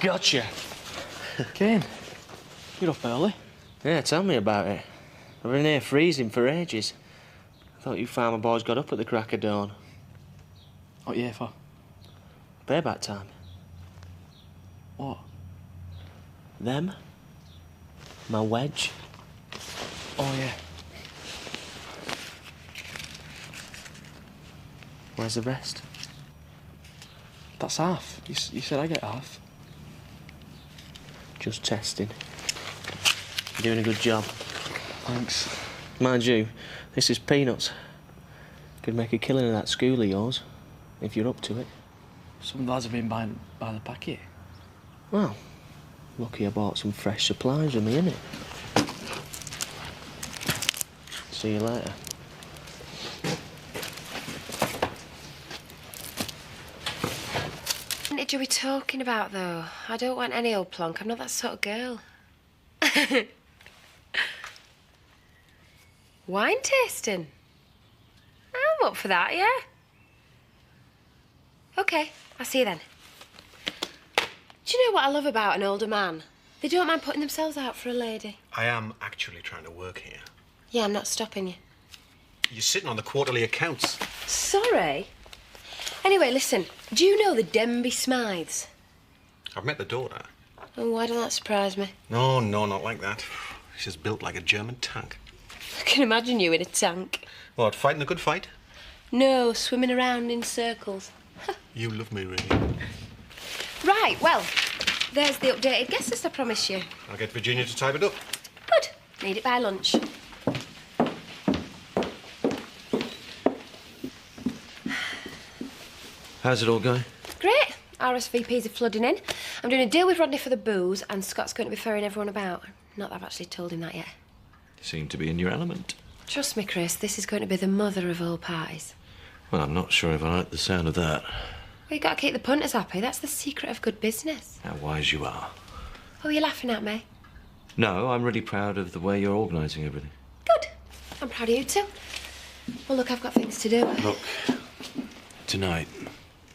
Gotcha. Cain, you're up early. Yeah, tell me about it. I've been here freezing for ages. I thought you farmer boys got up at the crack of dawn. What year for? Bareback time. What? Them. My wedge. Oh, yeah. Where's the rest? That's half. You said I get half. Just testing. You're doing a good job. Thanks. Mind you, this is peanuts. Could make a killing of that school of yours, if you're up to it. Some lads have been buying by the packet. Well, lucky I bought some fresh supplies with me, innit? See you later. What are we talking about, though? I don't want any old plonk. I'm not that sort of girl. Wine tasting? I'm up for that, yeah? OK, I'll see you then. Do you know what I love about an older man? They don't mind putting themselves out for a lady. I am actually trying to work here. Yeah, I'm not stopping you. You're sitting on the quarterly accounts. Sorry. Anyway, listen. Do you know the Denby Smythes? I've met the daughter. Oh, why don't that surprise me? No, not like that. She's built like a German tank. I can imagine you in a tank. What, fighting a good fight? No, swimming around in circles. You love me, really. Right, well, there's the updated guest list I promised you. I'll get Virginia to type it up. Good. Need it by lunch. How's it all going? Great. RSVPs are flooding in. I'm doing a deal with Rodney for the booze, and Scott's going to be ferrying everyone about. Not that I've actually told him that yet. Seem to be in your element. Trust me, Chris, this is going to be the mother of all parties. Well, I'm not sure if I like the sound of that. Well, you've got to keep the punters happy. That's the secret of good business. How wise you are. Oh, you're laughing at me? No, I'm really proud of the way you're organising everything. Good. I'm proud of you too. Well, look, I've got things to do. Look, tonight,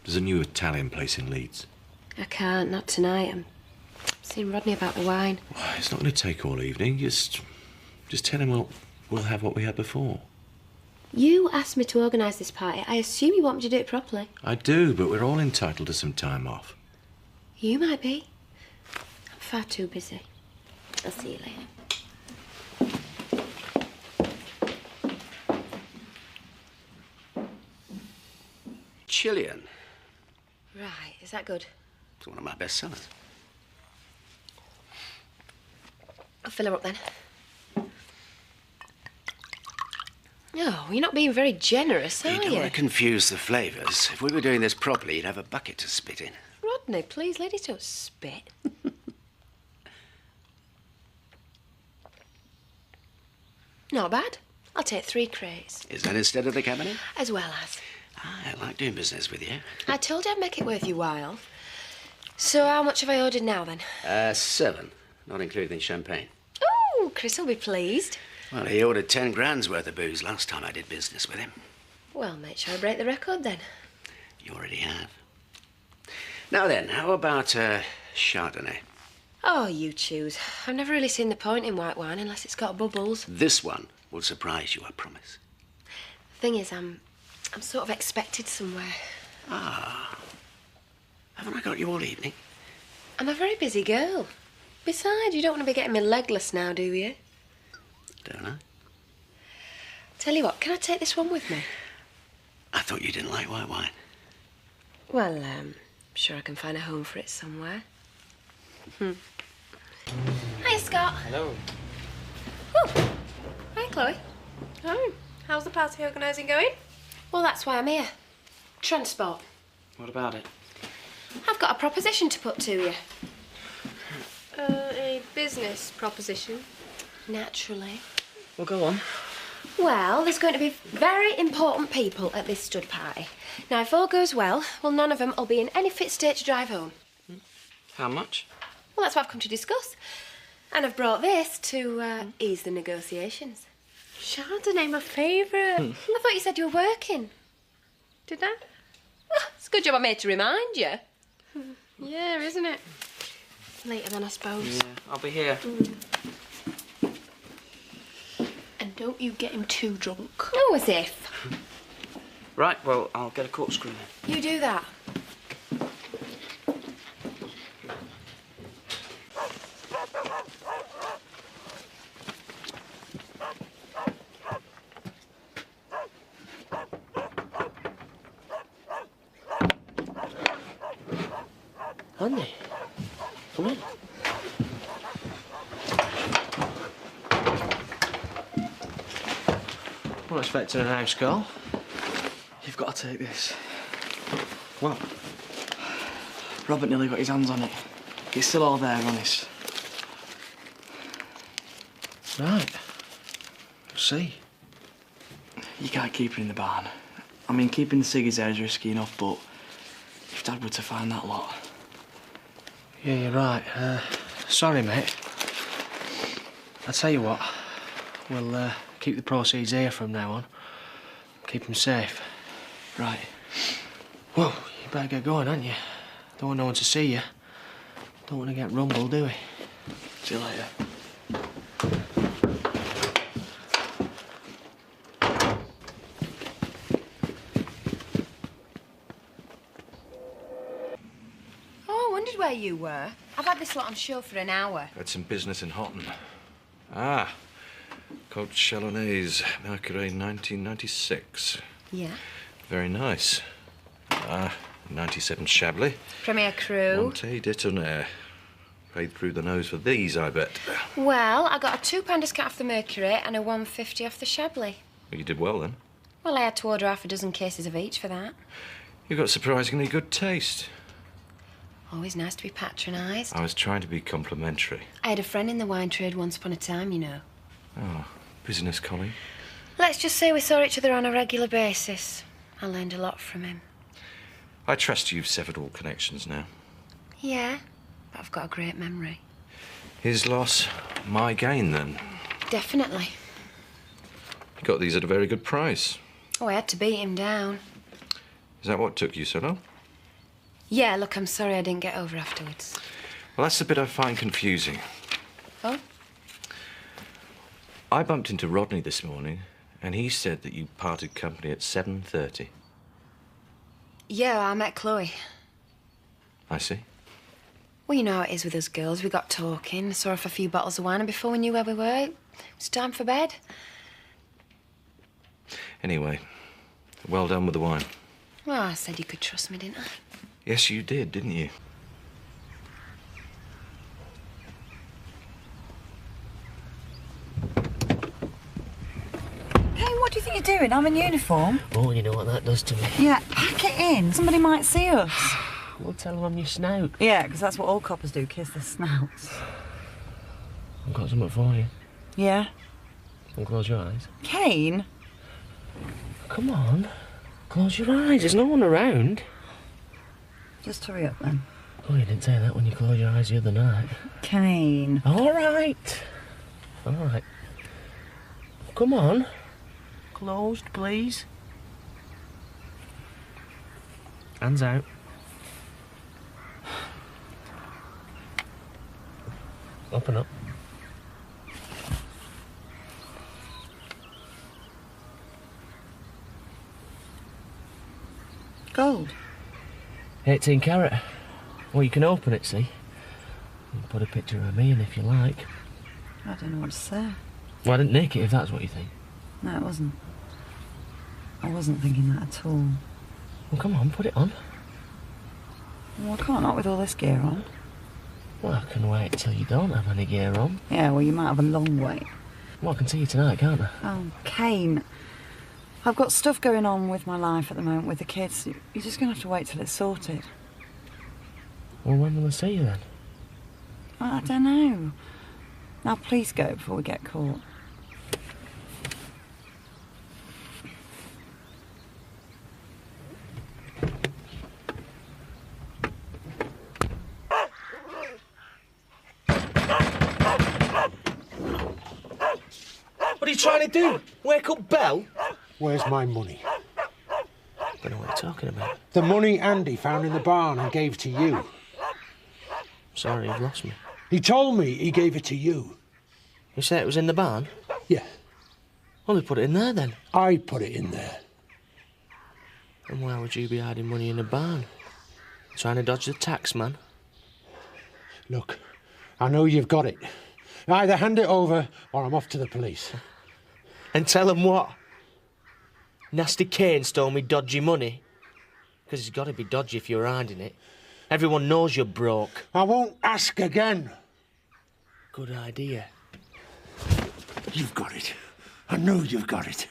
there's a new Italian place in Leeds. I can't, not tonight. I'm seeing Rodney about the wine. Well, it's not going to take all evening. Just tell him we'll have what we had before. You asked me to organise this party. I assume you want me to do it properly. I do, but we're all entitled to some time off. You might be. I'm far too busy. I'll see you later. Chilean. Right, is that good? It's one of my best sellers. I'll fill her up then. Oh, you're not being very generous, are You don't want to confuse the flavours. If we were doing this properly, you'd have a bucket to spit in. Rodney, please, ladies don't spit. Not bad. I'll take 3 crates. Is that instead of the cabinet? As well as. I like doing business with you. I told you I'd make it worth your while. So how much have I ordered now, then? 7, not including champagne. Oh, Chris will be pleased. Well, he ordered 10 grand's worth of booze last time I did business with him. Well, make sure I break the record, then. You already have. Now then, how about Chardonnay? Oh, you choose. I've never really seen the point in white wine unless it's got bubbles. This one will surprise you, I promise. Thing is, I'm sort of expected somewhere. Ah. Haven't I got you all evening? I'm a very busy girl. Besides, you don't want to be getting me legless now, do you? Don't I? Tell you what, can I take this one with me? I thought you didn't like white wine. Well, I'm sure I can find a home for it somewhere. Hi, Scott. Hello. Oh, hi, Chloe. Oh, how's the party organising going? Well, that's why I'm here. Transport. What about it? I've got a proposition to put to you. A business proposition. Naturally. Well, go on. Well, there's going to be very important people at this stud party. Now, if all goes well, none of them will be in any fit state to drive home. How much? Well, that's what I've come to discuss. And I've brought this to ease the negotiations. Chardonnay, my favourite. I thought you said you were working. Did I? Well, it's a good job I made to remind you. Yeah, isn't it? Later then, I suppose. Yeah, I'll be here. And don't you get him too drunk. Oh, as if. Right, well, I'll get a corkscrew then. You do that. Andy, come in. I'm not expecting an house call. You've got to take this. Well, Robert nearly got his hands on it. It's still all there, honest. Right. We'll see. You can't keep it in the barn. I mean, keeping the ciggies there is risky enough, but if Dad were to find that lot... Yeah, you're right. Sorry, mate. I'll tell you what. We'll keep the proceeds here from now on. Keep them safe. Right. Well, you better get going, haven't you? Don't want no one to see you. Don't want to get rumbled, do we? See you later. Oh, I wondered where you were. I've had this lot on show for an hour. Had some business in Houghton. Ah, Coach Chalonnaise, Mercury 1996. Yeah. Very nice. 97 Chablis. Premier Crew. Monte de Tonnerre. Paid through the nose for these, I bet. Well, I got a £2 discount off the Mercury and a £1.50 off the Chablis. Well, you did well then. Well, I had to order half a dozen cases of each for that. You've got surprisingly good taste. Always nice to be patronised. I was trying to be complimentary. I had a friend in the wine trade once upon a time, you know. Oh, business colleague. Let's just say we saw each other on a regular basis. I learned a lot from him. I trust you've severed all connections now. Yeah, but I've got a great memory. His loss, my gain then. Definitely. You got these at a very good price. Oh, I had to beat him down. Is that what took you so long? Yeah, look, I'm sorry I didn't get over afterwards. Well, that's the bit I find confusing. Oh? I bumped into Rodney this morning, and he said that you parted company at 7:30. Yeah, I met Chloe. I see. Well, you know how it is with us girls. We got talking, saw off a few bottles of wine, and before we knew where we were, it was time for bed. Anyway, well done with the wine. Well, I said you could trust me, didn't I? Yes, you did, didn't you? Hey, what do you think you're doing? I'm in uniform. Oh, you know what that does to me. Yeah, pack it in. Somebody might see us. We'll tell them I'm your snout. Yeah, because that's what all coppers do, kiss their snouts. I've got something for you. Yeah? Don't close your eyes. Cain? Come on. Close your eyes. There's no one around. Just hurry up then. Oh, you didn't say that when you closed your eyes the other night. Cain. All right. All right. Come on. Closed, please. Hands out. Open up. Gold. 18 carat. Well, you can open it, see? You can put a picture of me in if you like. I don't know what to say. Well, I didn't nick it if that's what you think. No, it wasn't. I wasn't thinking that at all. Well, come on, put it on. Well, I can't, not with all this gear on. Well, I can wait till you don't have any gear on. Yeah, well, you might have a long wait. Well, I can see you tonight, can't I? Oh, Cain. I've got stuff going on with my life at the moment with the kids. You're just going to have to wait till it's sorted. Well, when will I see you then? I don't know. Now, please go before we get caught. What are you trying to do? Wake up Belle? Where's my money? I don't know what you're talking about. The money Andy found in the barn and gave to you. Sorry, you've lost me. He told me he gave it to you. You say it was in the barn? Yeah, Well, they put it in there then. I put it in there. And why would you be hiding money in a barn? Trying to dodge the tax man? Look, I know you've got it. Either hand it over or I'm off to the police. And tell them what? Nasty Cain stole me dodgy money? Because it's got to be dodgy if you're hiding it. Everyone knows you're broke. I won't ask again. Good idea. You've got it. I know you've got it.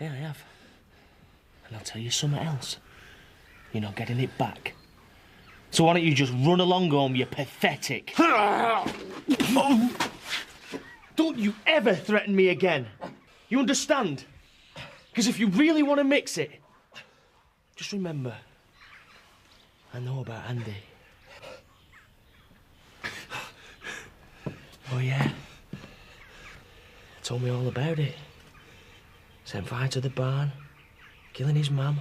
Yeah, I have. And I'll tell you something else. You're not getting it back. So why don't you just run along home, you pathetic? Don't you ever threaten me again. You understand? Because if you really want to mix it, just remember, I know about Andy. Oh, yeah? Told me all about it. Set fire to the barn, killing his mum.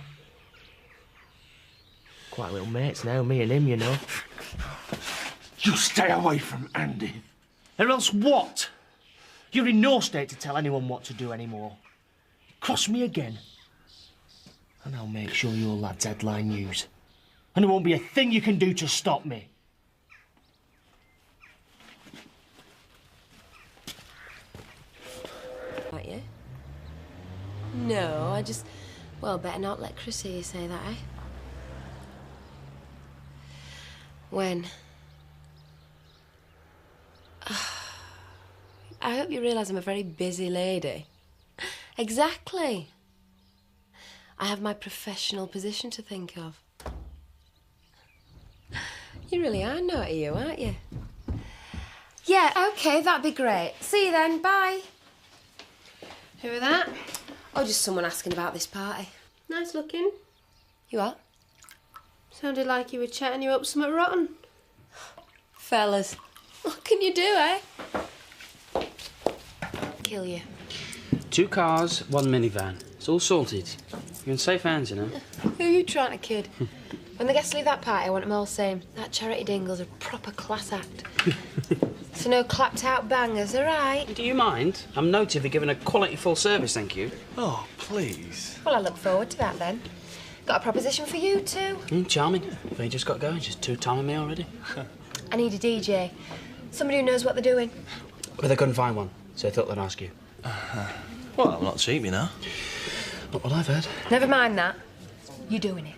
Quite little mates now, me and him, you know. You stay away from Andy. Or else what? You're in no state to tell anyone what to do anymore. Cross me again, and I'll make sure your lad's headline news. And there won't be a thing you can do to stop me. Aren't you? No, I just... Well, better not let Chris hear you say that, eh? When? I hope you realise I'm a very busy lady. Exactly. I have my professional position to think of. You really are naughty, you, aren't you? Yeah, OK, that'd be great. See you then, bye. Who are that? Oh, just someone asking about this party. Nice looking. You what? Sounded like you were chatting you up something rotten. Fellas, what can you do, eh? Kill you. 2 cars, 1 minivan. It's all sorted. You're in safe hands, you know. Who are you trying to kid? When the guests leave that party, I want them all saying, that charity Dingle's a proper class act. So no clapped-out bangers, all right? Do you mind? I'm noted for giving a quality full service, thank you. Oh, please. Well, I look forward to that, then. Got a proposition for you, too. Charming. Have you just got going? Just 2-timing me already? I need a DJ. Somebody who knows what they're doing. But they couldn't find one, so I thought they'd ask you. Well, I'm not cheap, you know. Not what I've heard. Never mind that. You're doing it.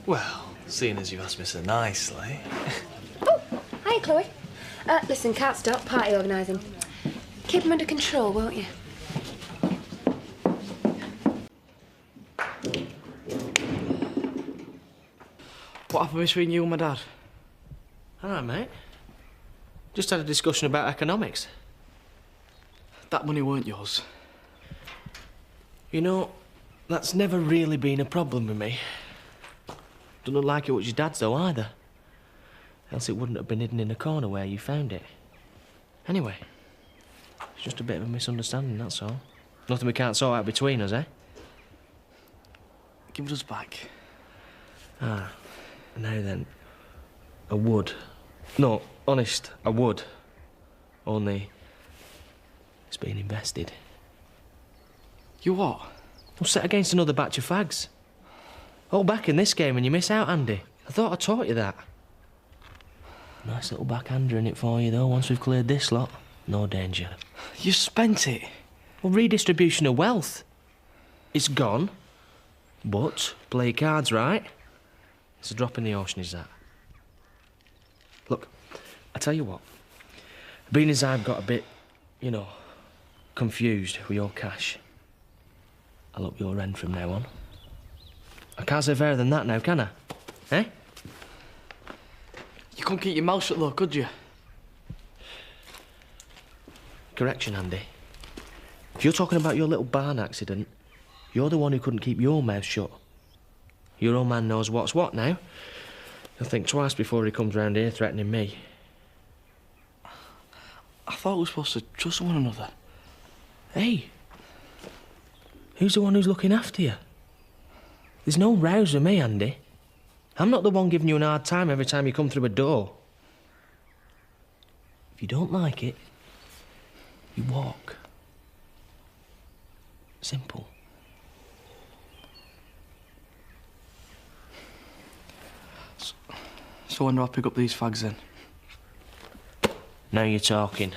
Well, seeing as you've asked me so nicely. Oh, hi, Chloe. Listen, can't stop party organising. Keep them under control, won't you? What happened between you and my dad? All right, mate. Just had a discussion about economics. That money weren't yours. You know, that's never really been a problem with me. Don't look like it was your dad's, though, either. Else it wouldn't have been hidden in a corner where you found it. Anyway, it's just a bit of a misunderstanding, that's all. Nothing we can't sort out between us, eh? Give it us back. Ah, now then, I would. No, honest, I would. Only, it's been invested. You what? I'm set against another batch of fags. All back in this game and you miss out, Andy. I thought I taught you that. Nice little backhander in it for you, though, once we've cleared this lot. No danger. You spent it. Well, redistribution of wealth. It's gone, but play your cards right. It's a drop in the ocean, is that? Look, I tell you what. Being as I've got a bit, you know, confused with your cash, I'll up your end from now on. I can't say fairer than that now, can I? Eh? You couldn't keep your mouth shut, though, could you? Correction, Andy. If you're talking about your little barn accident, you're the one who couldn't keep your mouth shut. Your old man knows what's what now. He'll think twice before he comes round here threatening me. I thought we were supposed to trust one another. Hey, who's the one who's looking after you? There's no rows with me, Andy. I'm not the one giving you an hard time every time you come through a door. you don't like it, you walk. Simple. So when do I pick up these fags then? Now you're talking.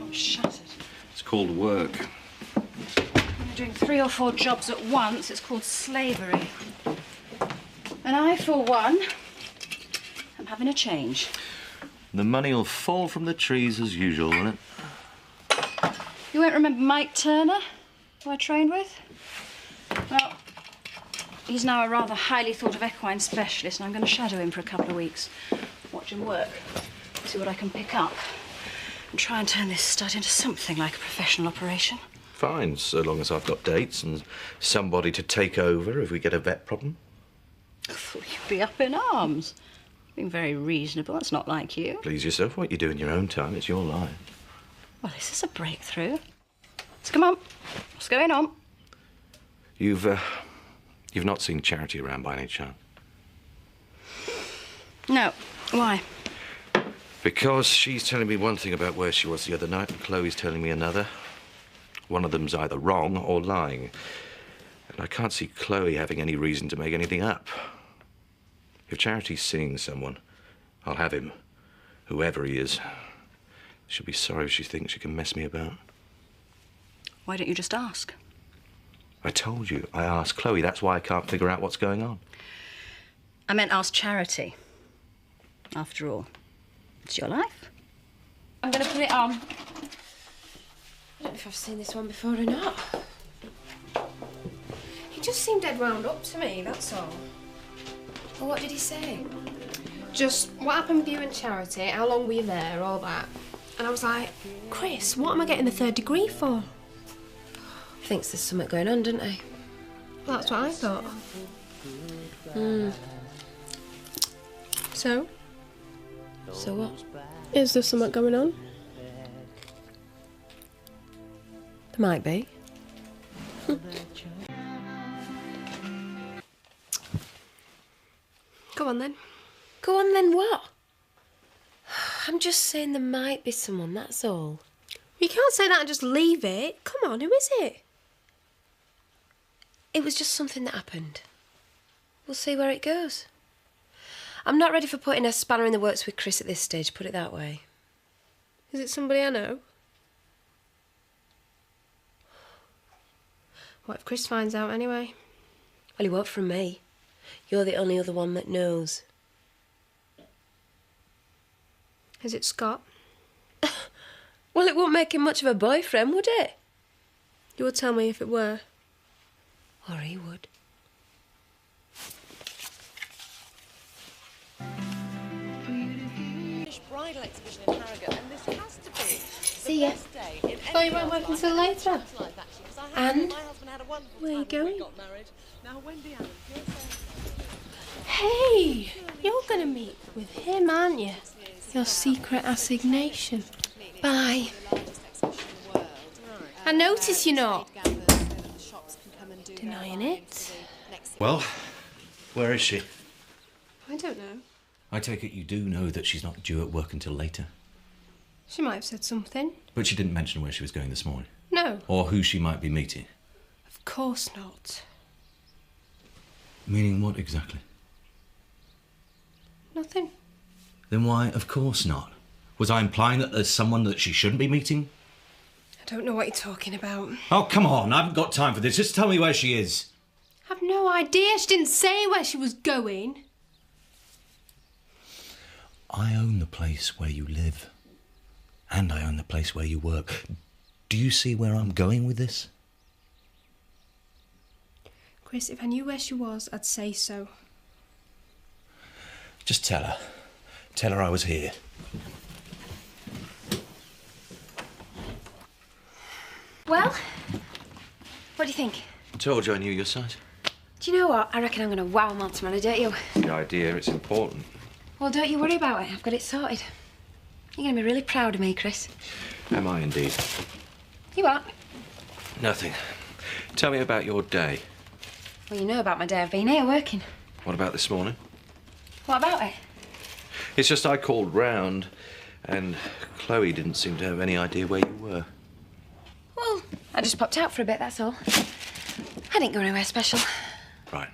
Shattered. It's called work. When you're doing 3 or 4 jobs at once, it's called slavery. And I, for one, am having a change. The money'll fall from the trees as usual, won't it? You won't remember Mike Turner, who I trained with? Well, he's now a rather highly thought of equine specialist, and I'm going to shadow him for a couple of weeks. Watch him work, see what I can pick up, and try and turn this stud into something like a professional operation. Fine, so long as I've got dates and somebody to take over if we get a vet problem. I thought you'd be up in arms. Being very reasonable, that's not like you. Please yourself, what you do in your own time, it's your life. Well, this is a breakthrough. So come on, what's going on? You've not seen Charity around by any chance? No, why? Because she's telling me one thing about where she was the other night, and Chloe's telling me another. One of them's either wrong or lying. And I can't see Chloe having any reason to make anything up. If Charity's seeing someone, I'll have him, whoever he is. She'll be sorry if she thinks she can mess me about. Why don't you just ask? I told you, I asked Chloe. That's why I can't figure out what's going on. I meant ask Charity. After all, it's your life. I'm going to put it on. I don't know if I've seen this one before or not. He just seemed dead wound up to me, that's all. Well, what did he say? Just what happened with you and Charity, how long were you there, all that. And I was like, Chris, what am I getting the 3rd degree for? Thinks there's something going on, doesn't he? Well, that's what I thought. So? So what? Is there something going on? There might be. Go on then. Go on then, what? I'm just saying there might be someone, that's all. You can't say that and just leave it. Come on, who is it? It was just something that happened. We'll see where it goes. I'm not ready for putting a spanner in the works with Chris at this stage, put it that way. Is it somebody I know? What if Chris finds out anyway? Well, he won't from me. You're the only other one that knows. Is it Scott? Well, it wouldn't make him much of a boyfriend, would it? You would tell me if it were. Or he would. Bridal exhibition in Harrogate, and this has to be See ya. Thought you weren't working till later. And? Where are you going? Hey, you're going to meet with him, aren't you? Your secret assignation. Bye. I notice you're not denying it. Well, where is she? I don't know. I take it you do know that she's not due at work until later. She might have said something. But she didn't mention where she was going this morning. No. Or who she might be meeting. Of course not. Meaning what exactly? Nothing. Then why, of course not? Was I implying that there's someone that she shouldn't be meeting? I don't know what you're talking about. Oh, come on, I haven't got time for this. Just tell me where she is. I've no idea. She didn't say where she was going. I own the place where you live. And I own the place where you work. Do you see where I'm going with this? Chris, if I knew where she was, I'd say so. Just tell her. Tell her I was here. Well, what do you think? I told you I knew your side. Do you know what? I reckon I'm going to wow him on tomorrow, don't you? The idea, it's important. Well, don't you worry about it. I've got it sorted. You're going to be really proud of me, Chris. Am I indeed? You are? Nothing. Tell me about your day. Well, you know about my day. I've been here working. What about this morning? What about it? It's just I called round and Chloe didn't seem to have any idea where you were. Well, I just popped out for a bit, that's all. I didn't go anywhere special. Right.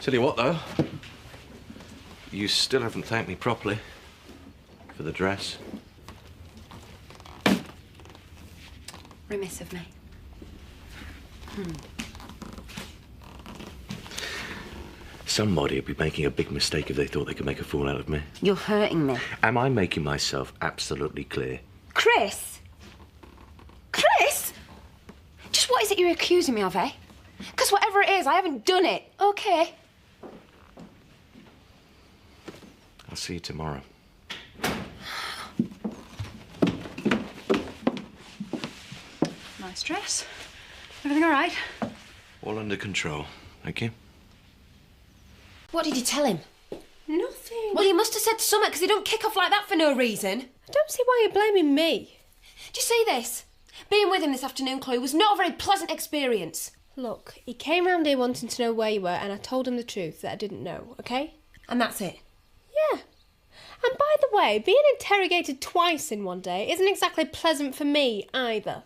Tell you what, though. You still haven't thanked me properly for the dress. Remiss of me. Somebody would be making a big mistake if they thought they could make a fool out of me. You're hurting me. Am I making myself absolutely clear? Chris? Chris? Just what is it you're accusing me of, eh? Because whatever it is, I haven't done it, okay? I'll see you tomorrow. Nice dress. Everything all right? All under control. Thank you. What did you tell him? Nothing. Well, you must have said something, because he don't kick off like that for no reason. I don't see why you're blaming me. Do you see this? Being with him this afternoon, Chloe, was not a very pleasant experience. Look, he came round here wanting to know where you were, and I told him the truth that I didn't know, okay? And that's it? Yeah. And by the way, being interrogated twice in one day isn't exactly pleasant for me either.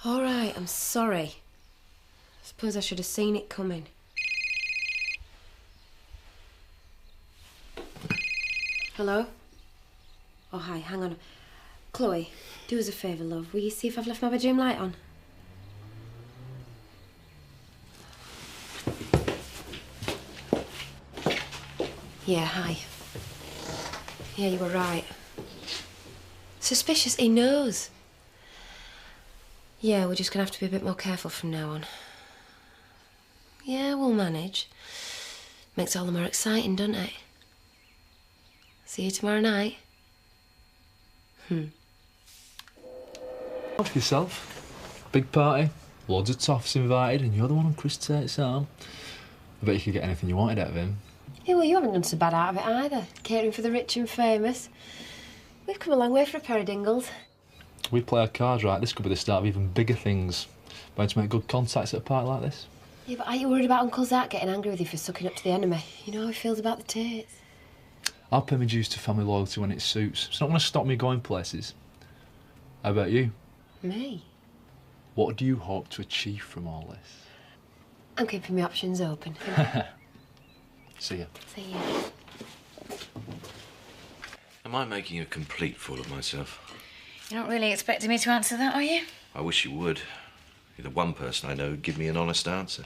All right, I'm sorry. I suppose I should have seen it coming. Hello? Oh, hi, hang on. Chloe, do us a favour, love. Will you see if I've left my bedroom light on? Yeah, hi. Yeah, you were right. Suspicious, he knows. Yeah, we're just gonna have to be a bit more careful from now on. Yeah, we'll manage. Makes it all the more exciting, doesn't it? See you tomorrow night. What for yourself? Big party, loads of toffs invited, and you're the one on Chris Tate's arm. I bet you could get anything you wanted out of him. Yeah, well, you haven't done so bad out of it either. Catering for the rich and famous. We've come a long way for a pair of dingles. We play our cards right, this could be the start of even bigger things. Bound to make good contacts at a party like this. Yeah, but are you worried about Uncle Zach getting angry with you for sucking up to the enemy? You know how he feels about the Tates. I'll pay my dues to family loyalty when it suits. It's not going to stop me going places. How about you? Me? What do you hope to achieve from all this? I'm keeping my options open. See ya. See you. Am I making a complete fool of myself? You're not really expecting me to answer that, are you? I wish you would. You're the one person I know who'd give me an honest answer.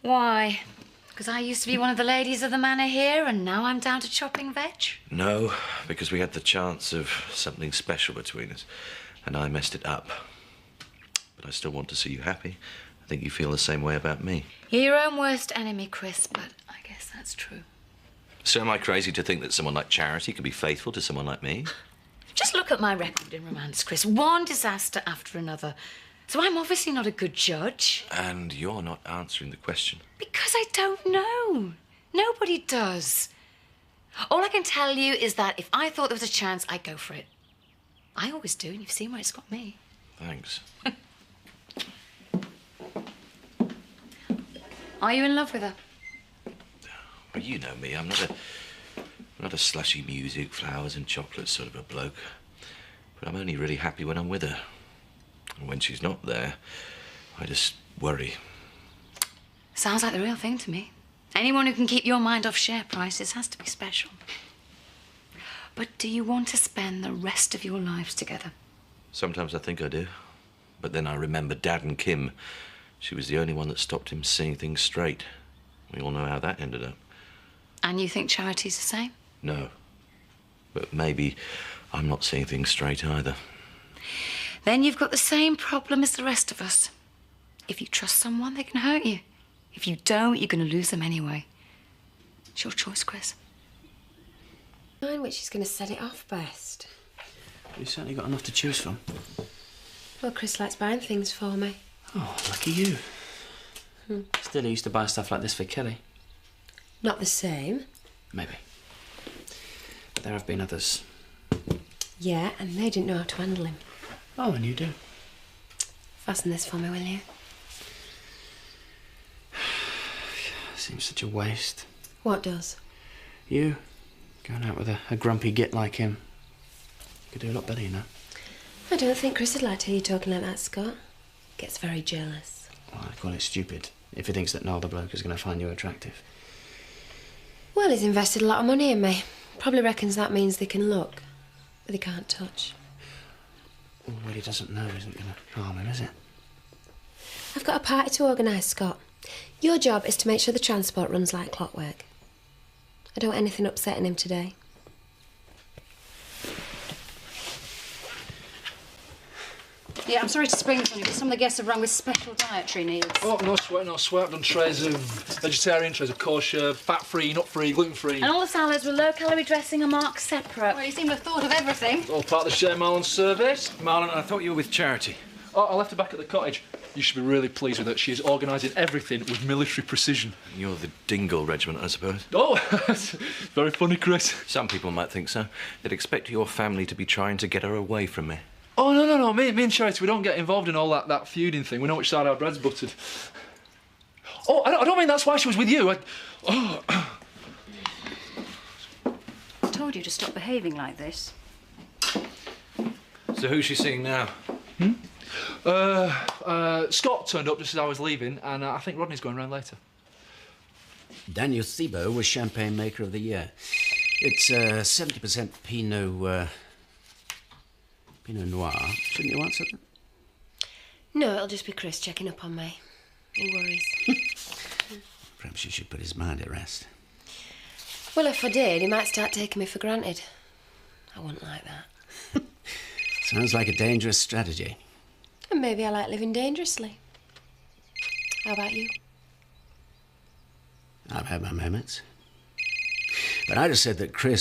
Why? Because I used to be one of the ladies of the manor here, and now I'm down to chopping veg? No, because we had the chance of something special between us, and I messed it up. But I still want to see you happy. I think you feel the same way about me. You're your own worst enemy, Chris, but I guess that's true. So am I crazy to think that someone like Charity could be faithful to someone like me? Just look at my record in romance, Chris. One disaster after another. So I'm obviously not a good judge. And you're not answering the question. Because I don't know. Nobody does. All I can tell you is that if I thought there was a chance, I'd go for it. I always do, and you've seen where it's got me. Thanks. Are you in love with her? Well, you know me. I'm not a slushy music, flowers and chocolates sort of a bloke. But I'm only really happy when I'm with her. And when she's not there, I just worry. Sounds like the real thing to me. Anyone who can keep your mind off share prices has to be special. But do you want to spend the rest of your lives together? Sometimes I think I do. But then I remember Dad and Kim. She was the only one that stopped him seeing things straight. We all know how that ended up. And you think Charity's the same? No. But maybe I'm not seeing things straight either. Then you've got the same problem as the rest of us. If you trust someone, they can hurt you. If you don't, you're going to lose them anyway. It's your choice, Chris. Mine, which is going to set it off best. You've certainly got enough to choose from. Well, Chris likes buying things for me. Oh, lucky you. Still, he used to buy stuff like this for Kelly. Not the same. Maybe. But there have been others. Yeah, and they didn't know how to handle him. Oh, and you do? Fasten this for me, will you? Seems such a waste. What does? You, going out with a grumpy git like him. Could do a lot better, you know. I don't think Chris would like to hear you talking like that, Scott. Gets very jealous. Well, I'd call it stupid if he thinks that Noel the bloke is going to find you attractive. Well, he's invested a lot of money in me. Probably reckons that means they can look, but they can't touch. Well, what he doesn't know isn't going to harm him, is it? I've got a party to organise, Scott. Your job is to make sure the transport runs like clockwork. I don't want anything upsetting him today. Yeah, I'm sorry to spring this on you, but some of the guests have run with special dietary needs. Oh, no sweat, no sweat. I've done trays of vegetarian, trays of kosher, fat-free, nut-free, gluten-free. And all the salads with low-calorie dressing are marked separate. Well, you seem to have thought of everything. All part of the Shea Marlon service. Marlon, I thought you were with Charity. Oh, I left her back at the cottage. You should be really pleased with her. She is organising everything with military precision. You're the Dingle regiment, I suppose. Oh, very funny, Chris. Some people might think so. They'd expect your family to be trying to get her away from me. Oh, no. Me and Charity, we don't get involved in all that feuding thing. We know which side our bread's buttered. Oh, I don't mean that's why she was with you. I told you to stop behaving like this. So who's she seeing now? Scott turned up just as I was leaving, and I think Rodney's going round later. Daniel Thibault was Champagne Maker of the Year. It's 70% Pinot Noir. Shouldn't you want something? No, it'll just be Chris checking up on me. He worries. Perhaps you should put his mind at rest. Well, if I did, he might start taking me for granted. I wouldn't like that. Sounds like a dangerous strategy. And maybe I like living dangerously. How about you? I've had my moments. But I just said that Chris